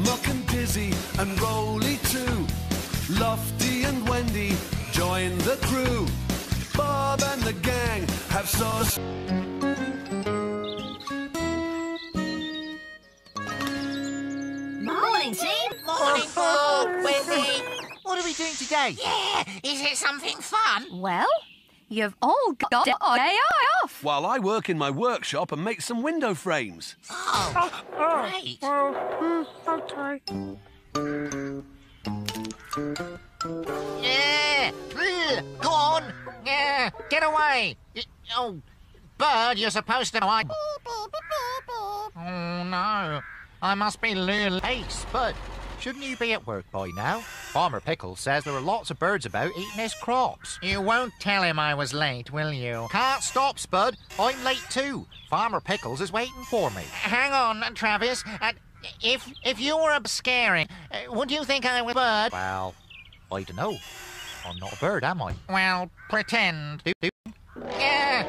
Smuck and Dizzy and Rolly too. Lofty and Wendy join the crew. Bob and the gang have sauce. Morning, team. Morning, Bob, Wendy. What are we doing today? Yeah, is it something fun? Well, you've all got a day off. While I work in my workshop and make some window frames. Oh, great. Okay. Yeah. Go on. Yeah. Get away. Oh, Bird, you're supposed to... Oh, no. I must be late. Spud, shouldn't you be at work by now? Farmer Pickles says there are lots of birds about eating his crops. You won't tell him I was late, will you? Can't stop, Spud. I'm late too. Farmer Pickles is waiting for me. Hang on, Travis. If you were a scary, would you think I was a bird? Well, I don't know. I'm not a bird, am I? Well, pretend. Yeah.